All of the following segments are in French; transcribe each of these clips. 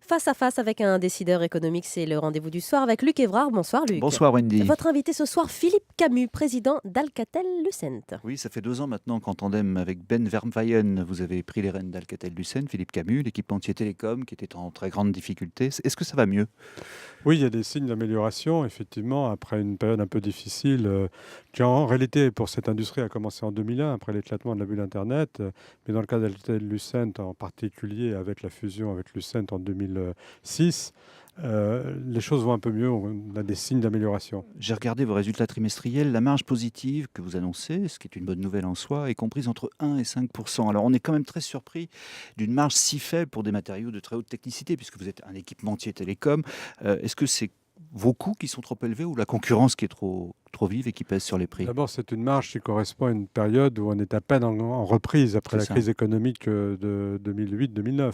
Face à face avec un décideur économique, c'est le rendez-vous du soir avec Luc Évrard. Bonsoir Luc. Bonsoir Wendy. Votre invité ce soir, Philippe Camus, président d'Alcatel-Lucent. Oui, ça fait 2 ans maintenant qu'en tandem avec Ben Vermeulen, vous avez pris les rênes d'Alcatel-Lucent, Philippe Camus, l'équipementier télécom qui était en très grande difficulté. Est-ce que ça va mieux? Oui, il y a des signes d'amélioration, effectivement, après une période un peu difficile, qui en réalité, pour cette industrie, a commencé en 2001, après l'éclatement de la bulle Internet. Mais dans le cas d'Alcatel-Lucent, en particulier avec la fusion avec Lucent en 2006, les choses vont un peu mieux, on a des signes d'amélioration. J'ai regardé vos résultats trimestriels, la marge positive que vous annoncez, ce qui est une bonne nouvelle en soi, est comprise entre 1 et 5%. Alors on est quand même très surpris d'une marge si faible pour des matériaux de très haute technicité, puisque vous êtes un équipementier télécom. Est-ce que c'est vos coûts qui sont trop élevés ou la concurrence qui est trop vive et qui pèse sur les prix? D'abord, c'est une marge qui correspond à une période où on est à peine en reprise après C'est la ça. crise économique de 2008-2009.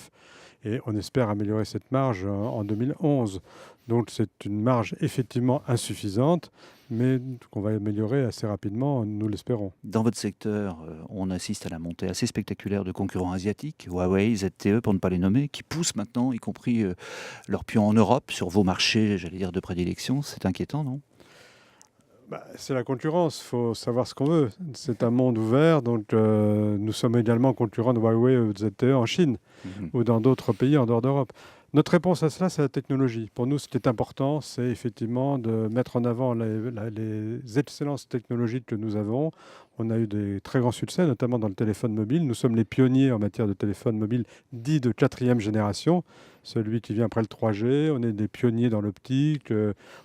Et on espère améliorer cette marge en 2011. Donc c'est une marge effectivement insuffisante, mais qu'on va améliorer assez rapidement, nous l'espérons. Dans votre secteur, on assiste à la montée assez spectaculaire de concurrents asiatiques, Huawei, ZTE pour ne pas les nommer, qui poussent maintenant, y compris leurs pions en Europe, sur vos marchés, j'allais dire, de prédilection. C'est inquiétant, non? C'est la concurrence, il faut savoir ce qu'on veut. C'est un monde ouvert, donc nous sommes également concurrents de Huawei ou de ZTE en Chine Mhm. ou dans d'autres pays en dehors d'Europe. Notre réponse à cela, c'est la technologie. Pour nous, ce qui est important, c'est effectivement de mettre en avant les excellences technologiques que nous avons. On a eu des très grands succès, notamment dans le téléphone mobile. Nous sommes les pionniers en matière de téléphone mobile dit de quatrième génération, celui qui vient après le 3G. On est des pionniers dans l'optique.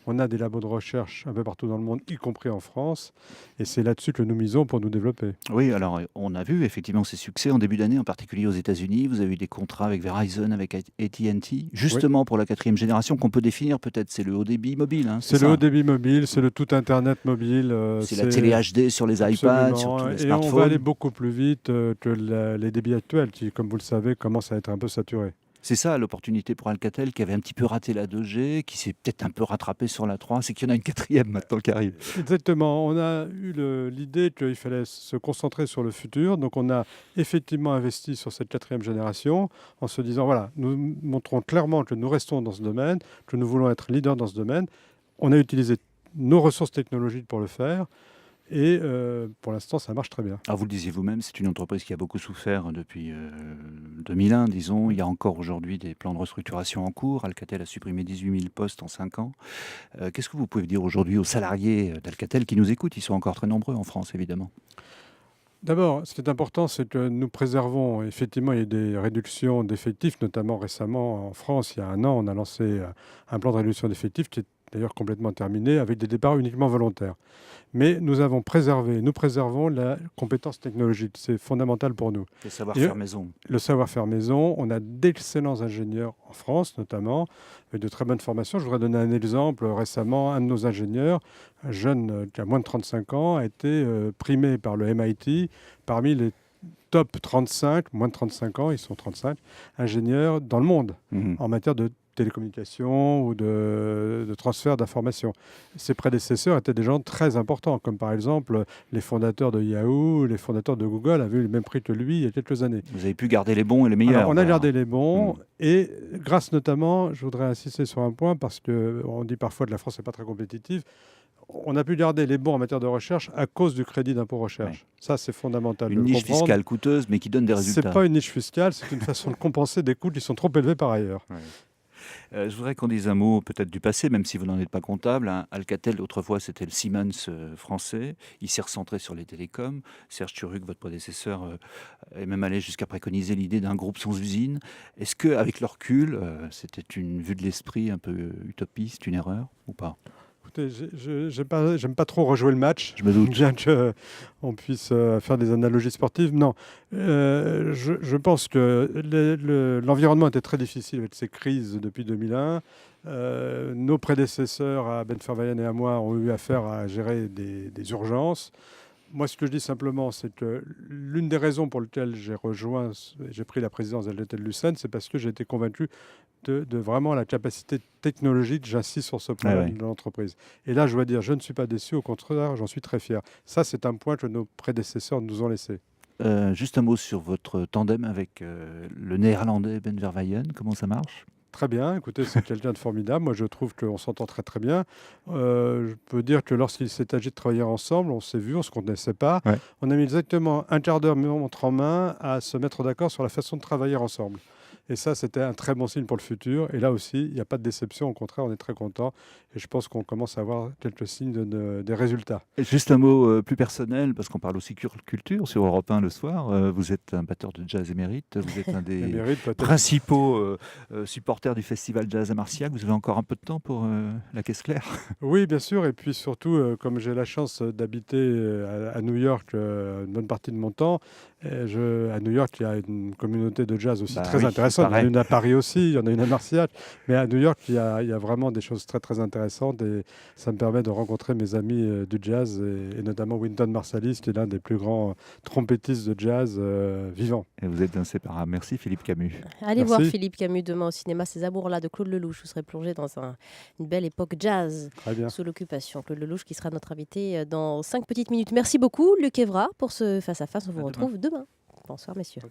On a des labos de recherche un peu partout dans le monde, y compris en France. Et c'est là-dessus que nous misons pour nous développer. Oui, alors on a vu effectivement ces succès en début d'année, en particulier aux États-Unis. Vous avez eu des contrats avec Verizon, avec AT&T, Oui. justement pour la quatrième génération qu'on peut définir peut-être. C'est le haut débit mobile, hein, c'est C'est le haut ça? début mobile, c'est le tout Internet mobile. C'est la télé HD sur les iPads, sur tous Absolument. les Et on va aller smartphones. beaucoup plus vite que les débits actuels qui, comme vous le savez, commencent à être un peu saturés. C'est ça l'opportunité pour Alcatel qui avait un petit peu raté la 2G, qui s'est peut-être un peu rattrapé sur la 3, c'est qu'il y en a une quatrième maintenant qui arrive. Exactement. On a eu l'idée qu'il fallait se concentrer sur le futur. Donc, on a effectivement investi sur cette quatrième génération en se disant, voilà, nous montrons clairement que nous restons dans ce domaine, que nous voulons être leaders dans ce domaine. On a utilisé nos ressources technologiques pour le faire. Et pour l'instant, ça marche très bien. Alors vous le disiez vous-même, c'est une entreprise qui a beaucoup souffert depuis 2001, disons. Il y a encore aujourd'hui des plans de restructuration en cours. Alcatel a supprimé 18 000 postes en 5 ans. Qu'est-ce que vous pouvez dire aujourd'hui aux salariés d'Alcatel qui nous écoutent? Ils sont encore très nombreux en France, évidemment. D'abord, ce qui est important, c'est que nous préservons, effectivement, il y a des réductions d'effectifs, notamment récemment en France, il y a un an, on a lancé un plan de réduction d'effectifs qui est d'ailleurs complètement terminé avec des départs uniquement volontaires. Mais nous préservons la compétence technologique, c'est fondamental pour nous. Le Et savoir-faire maison. le savoir-faire maison, on a d'excellents ingénieurs en France notamment, avec de très bonnes formations. Je voudrais donner un exemple. Récemment, un de nos ingénieurs, un jeune qui a moins de 35 ans, a été primé par le MIT parmi les top 35, moins de 35 ans, ils sont 35, ingénieurs dans le monde Mhm. en matière de télécommunications ou de transfert d'informations. Ses prédécesseurs étaient des gens très importants, comme par exemple les fondateurs de Yahoo, les fondateurs de Google avaient eu le même prix que lui il y a quelques années. Vous avez pu garder les bons et les meilleurs. Alors, on a Voilà. gardé les bons Mm. et grâce notamment, je voudrais insister sur un point parce qu'on dit parfois que la France n'est pas très compétitive, on a pu garder les bons en matière de recherche à cause du crédit d'impôt recherche. Ouais. Ça, c'est fondamental de Une le niche comprendre. fiscale coûteuse, mais qui donne des C'est résultats. pas une niche fiscale, c'est une façon de compenser des coûts qui sont trop élevés par ailleurs. Ouais. Je voudrais qu'on dise un mot peut-être du passé, même si vous n'en êtes pas comptable, hein. Alcatel, autrefois, c'était le Siemens français. Il s'est recentré sur les télécoms. Serge Turuc, votre prédécesseur, est même allé jusqu'à préconiser l'idée d'un groupe sans usine. Est-ce qu'avec le recul, c'était une vue de l'esprit un peu utopiste, une erreur ou pas? Écoutez, j'aime pas trop rejouer le match, Je me doute. bien qu'on puisse faire des analogies sportives. Non, je pense que l'environnement était très difficile avec ces crises depuis 2001. Nos prédécesseurs, à Ben Verwaayen et à moi, ont eu affaire à gérer des urgences. Moi, ce que je dis simplement, c'est que l'une des raisons pour lesquelles j'ai pris la présidence d'Alcatel-Lucent, c'est parce que j'ai été convaincu de vraiment la capacité technologique, j'insiste sur ce point Ouais. de l'entreprise. Et là, je dois dire, je ne suis pas déçu, au contraire, j'en suis très fier. Ça, c'est un point que nos prédécesseurs nous ont laissé. Juste un mot sur votre tandem avec le néerlandais Ben Verwaayen. Comment ça marche? Très bien, écoutez, c'est quelqu'un de formidable. Moi, je trouve qu'on s'entend très très bien. Je peux dire que lorsqu'il s'est agi de travailler ensemble, on s'est vu, on ne se connaissait pas. Ouais. On a mis exactement un quart d'heure montre en main à se mettre d'accord sur la façon de travailler ensemble. Et ça, c'était un très bon signe pour le futur. Et là aussi, il n'y a pas de déception. Au contraire, on est très content. Et je pense qu'on commence à avoir quelques signes des résultats. Et juste un mot plus personnel, parce qu'on parle aussi culture sur Europe 1 le soir. Vous êtes un batteur de jazz émérite, vous êtes un Elle des mérite peut-être. principaux supporters du festival Jazz à Marciac. Vous avez encore un peu de temps pour la caisse claire? Oui, bien sûr. Et puis surtout, comme j'ai la chance d'habiter à New York une bonne partie de mon temps, à New York, il y a une communauté de jazz aussi Bah très oui, intéressante. Il y en a pareil. une à Paris aussi, il y en a une à Marciac. Mais à New York, il y a vraiment des choses très, très intéressantes. Et ça me permet de rencontrer mes amis du jazz, et notamment Wynton Marsalis, qui est l'un des plus grands trompettistes de jazz vivants. Et vous êtes inséparables. Merci Philippe Camus. Allez voir Merci. Philippe Camus demain au cinéma, Ces Amours-là de Claude Lelouch. Vous serez plongé dans une belle époque jazz Très bien. sous l'occupation. Claude Lelouch qui sera notre invité dans 5 petites minutes. Merci beaucoup Luc Evra pour ce face-à-face. On vous À demain. retrouve demain. Bonsoir messieurs.